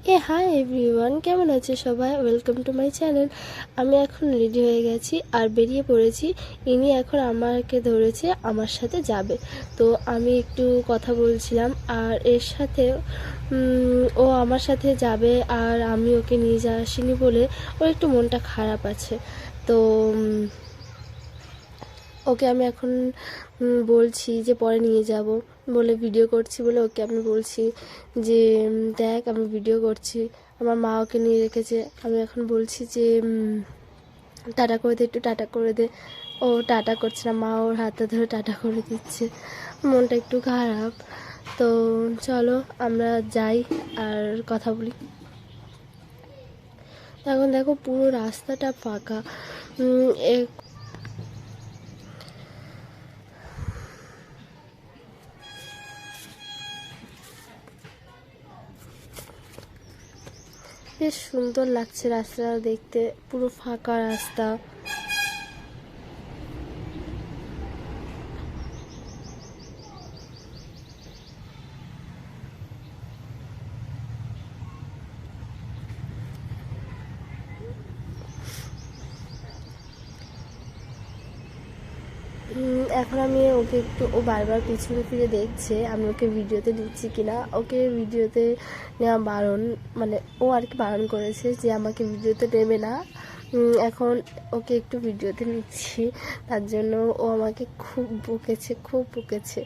Hi everyone, কেমন আছে সবাই? Welcome to my channel. আমি এখন রেডি হয়ে গেছি আর বেরিয়ে পড়েছি। ইনি এখন আমাকে ধরেছে, আমার সাথে যাবে। তো আমি একটু কথা বলছিলাম আর এর সাথে ও আমার সাথে যাবে আর আমি ওকে নিয়ে আসিনি বলে ওর একটু মনটা খারাপ আছে। তো ওকে আমি এখন বলছি যে পরে নিয়ে যাব বলে, ভিডিও করছি বলে ওকে আমি বলছি যে দেখ আমি ভিডিও করছি। আমার মা ওকে নিয়ে রেখেছে। আমি এখন বলছি যে টাটা করে দে, একটু টাটা করে দে। ও টাটা করছে না, মা ওর হাতে ধরে টাটা করে দিচ্ছে। মনটা একটু খারাপ। তো চলো আমরা যাই আর কথা বলি। এখন দেখো পুরো রাস্তাটা ফাঁকা। বেশ সুন্দর লাগছে রাস্তাটা দেখতে, পুরো ফাঁকা রাস্তা। এখন আমি ওকে একটু, ও বারবার পিছনে ফিরে দেখছে আমি ওকে ভিডিওতে নিচ্ছি কিনা। ওকে ভিডিওতে নেওয়া বারণ, মানে ও আর কি বারণ করেছে যে আমাকে ভিডিওতে নেবে না। এখন ওকে একটু ভিডিওতে নিচ্ছি, তার জন্য ও আমাকে খুব বকেছে, খুব বকেছে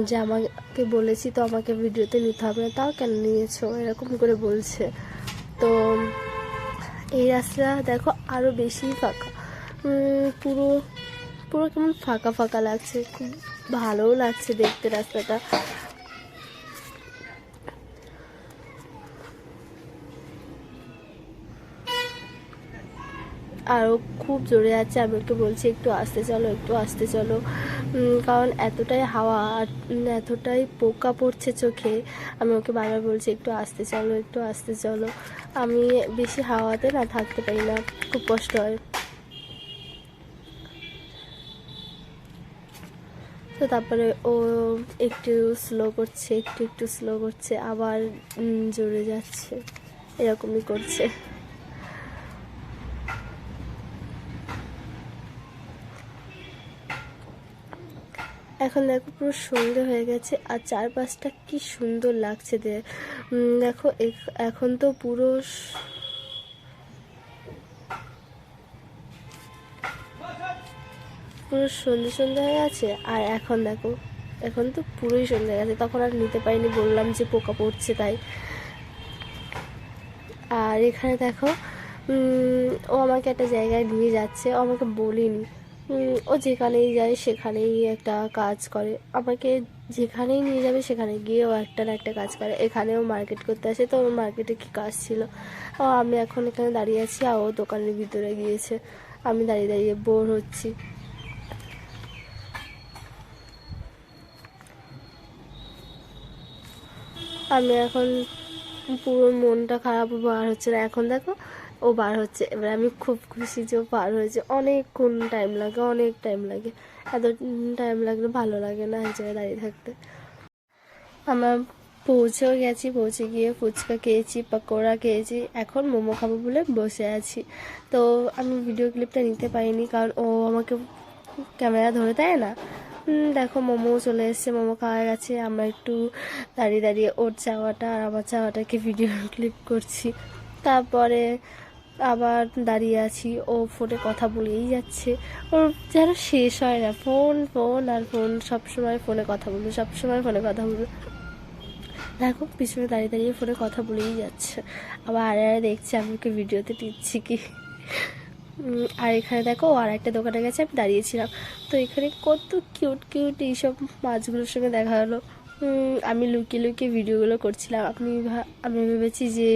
যে আমাকে বলেছি তো আমাকে ভিডিওতে নিতে হবে না, তাও কেন নিয়েছো, এরকম করে বলছে। তো এই রাস্তা দেখো আরও বেশি ফাঁকা। পুরো পুরো কেমন ফাঁকা ফাঁকা লাগছে, খুব ভালোও লাগছে দেখতে রাস্তাটা। আরও খুব জোরে আছে, আমি ওকে বলছি একটু আসতে চলো, একটু আসতে চলো। কারণ এতটাই হাওয়া আর এতটাই পোকা পড়ছে চোখে। আমি ওকে বারবার বলছি একটু আসতে চলো, একটু আসতে চলো। আমি বেশি হাওয়াতে না থাকতে পারি না, খুব কষ্ট হয়। তো তারপরে ও একটু স্লো করছে, একটু একটু স্লো করছে, আবার জোরে যাচ্ছে, এরকমই করছে। এখন দেখো পুরো সন্ধে হয়ে গেছে আর চারপাশটা কি সুন্দর লাগছে দেখো। এখন তো পুরো পুরো সন্ধে সন্ধে হয়ে গেছে আর এখন দেখো, এখন তো পুরোই সন্ধে গেছে। তখন আর নিতে পারিনি, বললাম যে পোকা পড়ছে তাই। আর এখানে দেখো ও আমাকে একটা জায়গায় নিয়ে যাচ্ছে, ও আমাকে বলিনি। ও যেখানেই যায় সেখানেই একটা কাজ করে, আমাকে যেখানেই নিয়ে যাবে সেখানে গিয়ে ও একটা না একটা কাজ করে। এখানেও মার্কেট করতে আসে, তো ওর মার্কেটে কী কাজ ছিল। ও আমি এখন এখানে দাঁড়িয়ে আছি আর ও দোকানের ভিতরে গিয়েছে, আমি দাঁড়িয়ে দাঁড়িয়ে বোর হচ্ছি। আমি এখন পুরো মনটা খারাপ, বার হচ্ছে না। এখন দেখো ও বার হচ্ছে, এবার আমি খুব খুশি যে ও বার হয়েছে। অনেকক্ষণ টাইম লাগে, অনেক টাইম লাগে, এত টাইম লাগলে ভালো লাগে না এক জায়গায় দাঁড়িয়ে থাকতে। আমরা পৌঁছেও গেছি, পৌঁছে গিয়ে ফুচকা খেয়েছি, পকোড়া খেয়েছি, এখন মোমো খাবো বলে বসে আছি। তো আমি ভিডিও ক্লিপটা নিতে পারিনি কারণ ও আমাকে ক্যামেরা ধরে দেয় না। দেখো মোমো চলে এসছে, মোমো খাওয়া গেছে। আমরা একটু দাঁড়িয়ে দাঁড়িয়ে ওর চাওয়াটা আর আমার চাওয়াটাকে ভিডিও ক্লিপ করছি। তারপরে আবার দাঁড়িয়ে আছি, ও ফোনে কথা বলেই যাচ্ছে, ওর যেন শেষ হয় না, ফোন ফোন আর ফোন, সবসময় ফোনে কথা বলবে, সবসময় ফোনে কথা বলবে। দেখো পিছনে দাঁড়িয়ে দাঁড়িয়ে ফোনে কথা বলেই যাচ্ছে, আবার আরে আরে দেখছে আমি ওকে ভিডিওতে টিপছি কি। আর এখানে দেখো আর একটা দোকানে গেছে, আমি দাঁড়িয়েছিলাম। তো এখানে কত কিউট কিউট এইসব মাছগুলোর সঙ্গে দেখা হলো। আমি লুকিয়ে লুকিয়ে ভিডিওগুলো করছিলাম। আমি ভেবেছি যে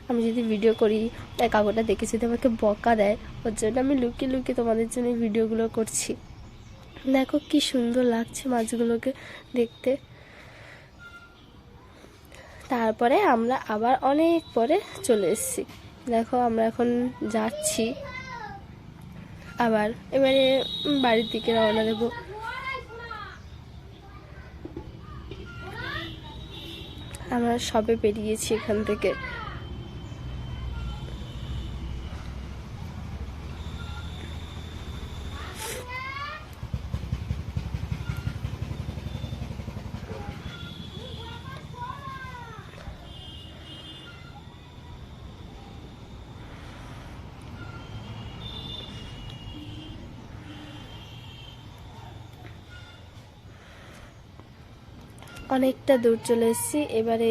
আমি যদি ভিডিও করি কাকুটা দেখে যদি আমাকে বকা দেয়, ওর জন্য আমি লুকিয়ে লুকিয়ে তোমাদের জন্য ভিডিওগুলো করছি। দেখো কি সুন্দর লাগছে মাছগুলোকে দেখতে। তারপরে আমরা আবার অনেক পরে চলে এসেছি। দেখো আমরা এখন যাচ্ছি আবার, এবারে বাড়ির দিকে রওনা দেবো। আমরা সবে বেরিয়েছি এখান থেকে। অনেকটা দূর চলে এসেছি। এবারে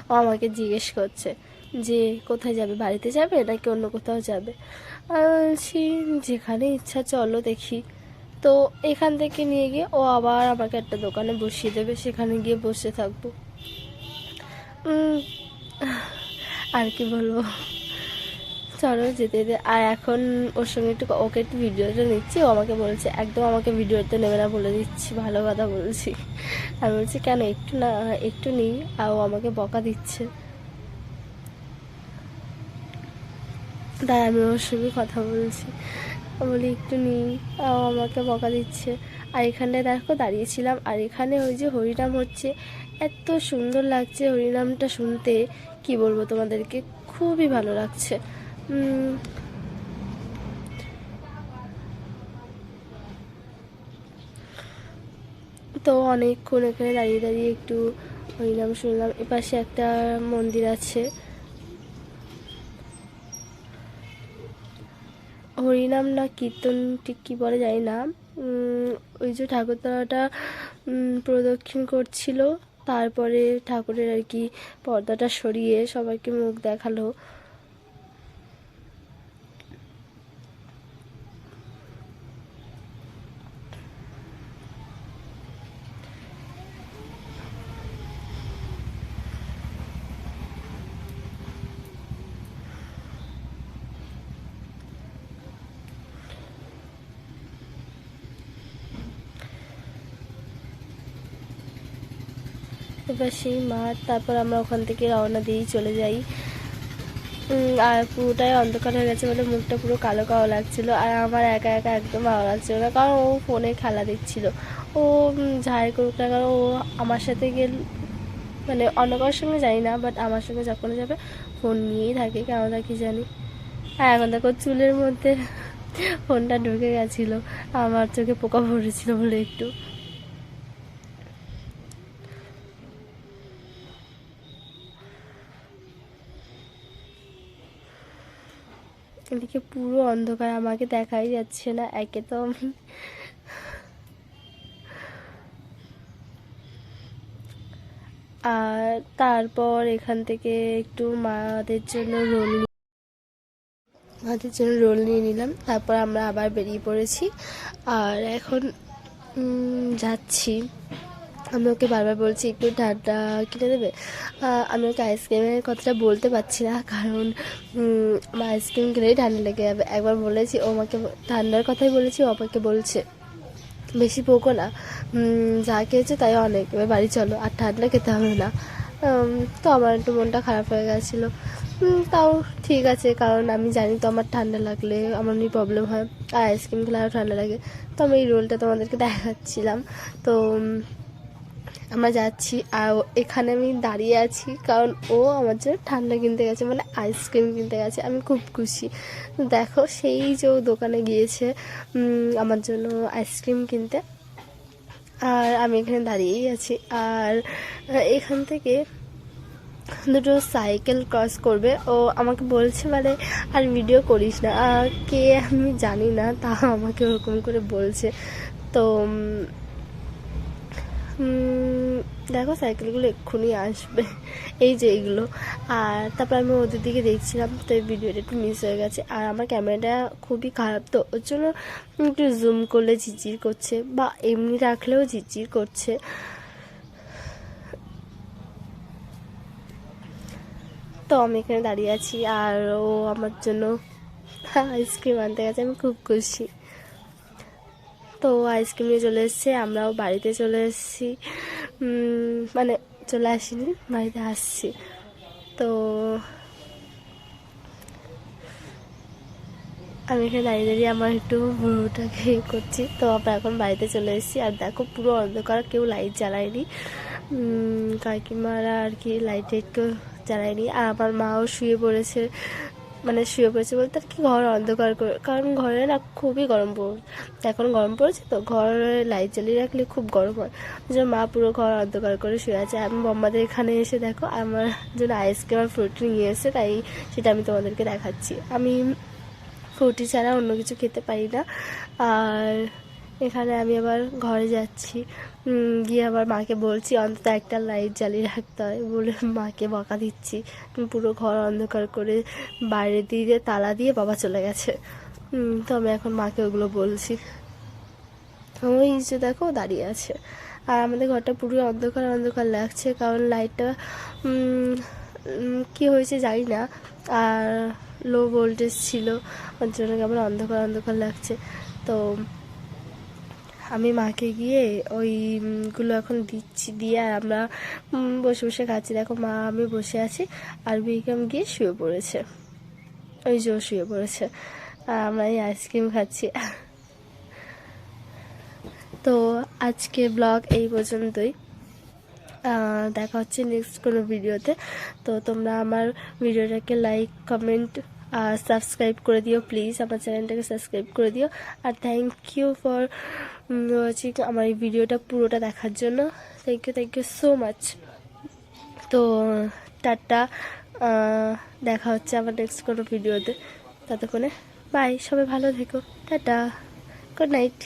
ও আমাকে জিজ্ঞেস করছে যে কোথায় যাবে, বাড়িতে যাবে নাকি অন্য কোথাও যাবে। আমি বলছি যেখানে ইচ্ছা চলো দেখি। তো এখান থেকে নিয়ে গিয়ে ও আবার আমাকে একটা দোকানে বসিয়ে দেবে, সেখানে গিয়ে বসে থাকবো। আর কি বলবো, চলো যেতে যেতে। আর এখন ওর সঙ্গে ওকে একটু ভিডিওটা নিচ্ছি। ও আমাকে বলছে একদম আমাকে ভিডিওতে নেবে না, বলে দিচ্ছি, ভালো কথা বলছি। আমি বলছি কেন, একটু না, একটু নিই। আর ও আমাকে বকা দিচ্ছে, তাই আমি ওর সঙ্গে কথা বলছি। বলি একটু নিই, ও আমাকে বকা দিচ্ছে। আর এখানটায় দেখো দাঁড়িয়েছিলাম, আর এখানে ওই যে হরিনাম হচ্ছে, এত সুন্দর লাগছে হরিনামটা শুনতে, কি বলবো তোমাদেরকে, খুবই ভালো লাগছে। তো অনেকক্ষণ এখানে দাঁড়িয়ে দাঁড়িয়ে একটু হরিনাম শুনলাম। এপাশে একটা মন্দির আছে, হরিনাম না কীর্তন ঠিক কী বলে জানি না। ওই যে ঠাকুরতলাটা প্রদক্ষিণ করছিল, তারপরে ঠাকুরের আর কি পর্দাটা সরিয়ে সবাইকে মুখ দেখালো। এবার সেই মাঠ, তারপর আমরা ওখান থেকে রওনা দিয়েই চলে যাই। আর পুরোটাই অন্ধকার হয়ে গেছে বলে মুখটা পুরো কালো কালো লাগছিল। আর আমার একা একা একদম ভালো লাগছিল না, কারণ ও ফোনে খেলা দেখছিল। ও যাই করুক না কারণ ও আমার সাথে গেল, মানে অন্য কারোর সঙ্গে যাই না, বাট আমার সঙ্গে যখন যাবে ফোন নিয়েই থাকে, কেন কি জানি। আর এখন দেখো চুলের মধ্যে ফোনটা ঢুকে গেছিলো, আমার চোখে পোকা পড়েছিল বলে একটু। এদিকে পুরো অন্ধকার, আমাকে দেখাই যাচ্ছে না, একে তো আমি আর তারপর এখান থেকে একটু মাদের জন্য রোল নিয়ে নিলাম। তারপর আমরা আবার বেরিয়ে পড়েছি। আর এখন যাচ্ছি। আমি ওকে বারবার বলছি একটু ঠান্ডা কিনে দেবে। আমি ওকে আইসক্রিমের কথাটা বলতে পারছি না, কারণ আমার আইসক্রিম কিনেই ঠান্ডা লেগে যাবে। একবার বলেছি, ও আমাকে ঠান্ডার কথাই বলেছি, ও আমাকে বলছে বেশি পোকো না, যা খেয়েছে তাই অনেক, এবার বাড়ি চলো, আর ঠান্ডা খেতে হবে না। তো আমার একটু মনটা খারাপ হয়ে গেছিলো। তাও ঠিক আছে, কারণ আমি জানি তো আমার ঠান্ডা লাগলে আমার অনেক প্রবলেম হয়, আর আইসক্রিম খেলে আরও ঠান্ডা লাগে। তো আমি এই রোলটা তোমাদেরকে দেখাচ্ছিলাম। তো আমরা যাচ্ছি, আর এখানে আমি দাঁড়িয়ে আছি কারণ ও আমার জন্য ঠান্ডা কিনতে গেছে, মানে আইসক্রিম কিনতে গেছে। আমি খুব খুশি। দেখো সেই যে দোকানে গিয়েছে আমার জন্য আইসক্রিম কিনতে, আর আমি এখানে দাঁড়িয়েই আছি। আর এখান থেকে দুটো সাইকেল ক্রস করবে, ও আমাকে বলছে মানে আর ভিডিও করিস না, কে আমি জানি না, তা আমাকে ওরকম করে বলছে। তো দেখো সাইকেলগুলো এক্ষুনি আসবে, এই যে এইগুলো। আর তারপর আমি ওদের দিকে দেখছিলাম, তো এই ভিডিওটা একটু মিস হয়ে গেছে। আর আমার ক্যামেরাটা খুবই খারাপ, তো ওর জন্য একটু জুম করলে ঝিরঝির করছে, বা এমনি রাখলেও ঝিরঝির করছে। তো আমি এখানে দাঁড়িয়ে আছি, আর ও আমার জন্য আইসক্রিম আনতে গেছে, আমি খুব খুশি। তো আইসক্রিম নিয়ে চলে এসছে, আমরাও বাড়িতে চলে এসেছি, মানে চলে আসিনি, বাড়িতে আসছি। তো আমি এখানে দাঁড়িয়ে দাঁড়িয়ে আমার একটু ভুরুটাকে করছি। তো আমরা এখন বাড়িতে চলে এসেছি, আর দেখো পুরো অন্ধকার, কেউ লাইট জ্বালায়নি। কাকিমারা আর কি লাইট টাইট কেউ জ্বালায়নি। আর আমার মাও শুয়ে পড়েছে, মানে শুয়ে পড়েছে বলতে আর কি ঘর অন্ধকার করে, কারণ ঘরে না খুবই গরম এখন গরম পড়েছে তো ঘরে লাইট জ্বালিয়ে রাখলে খুব গরম হয়। ওই জন্য মা পুরো ঘর অন্ধকার করে শুয়ে আছে। আমি বম্মাদের এখানে এসে দেখো আমার জন্য আইসক্রিম আর ফ্রুটি নিয়ে এসে, তাই সেটা আমি তোমাদেরকে দেখাচ্ছি। আমি ফ্রুটি ছাড়া অন্য কিছু খেতে পারি না। আর এখানে আমি আবার ঘরে যাচ্ছি, গিয়ে আবার মাকে বলছি অন্তত একটা লাইট জ্বালিয়ে রাখতে হয় বলে মাকে বকা দিচ্ছি। পুরো ঘর অন্ধকার করে বাইরে দিয়ে তালা দিয়ে বাবা চলে গেছে। তো আমি এখন মাকে ওগুলো বলছি। ওই যে দেখো দাঁড়িয়ে আছে। আর আমাদের ঘরটা পুরো অন্ধকার অন্ধকার লাগছে, কারণ লাইটটা কি হয়েছে জানি না, আর লো ভোল্টেজ ছিল, ওর জন্য কেমন অন্ধকার অন্ধকার লাগছে। তো আমি মাকে গিয়ে ওইগুলো এখন দিচ্ছি, দিয়ে আর আমরা বসে বসে খাচ্ছি। দেখো মা আমি বসে আছি আর বিক্রম গিয়ে শুয়ে পড়েছে, ওই যে শুয়ে পড়েছে, আর আমরা এই আইসক্রিম খাচ্ছি। তো আজকে ব্লগ এই পর্যন্তই, দেখা হচ্ছে নেক্সট কোনো ভিডিওতে। তো তোমরা আমার ভিডিওটাকে লাইক কমেন্ট আর সাবস্ক্রাইব করে দিও প্লিজ, আমার চ্যানেলটাকে সাবস্ক্রাইব করে দিও। আর থ্যাংক ইউ ফর ওয়াচিং আমার এই ভিডিওটা পুরোটা দেখার জন্য। Thank you so much. তো টাটা, দেখা হচ্ছে আবার নেক্সট কোনো ভিডিওতে। ততক্ষণে বাই, সবাই ভালো থেকো, টাটা, গুড নাইট।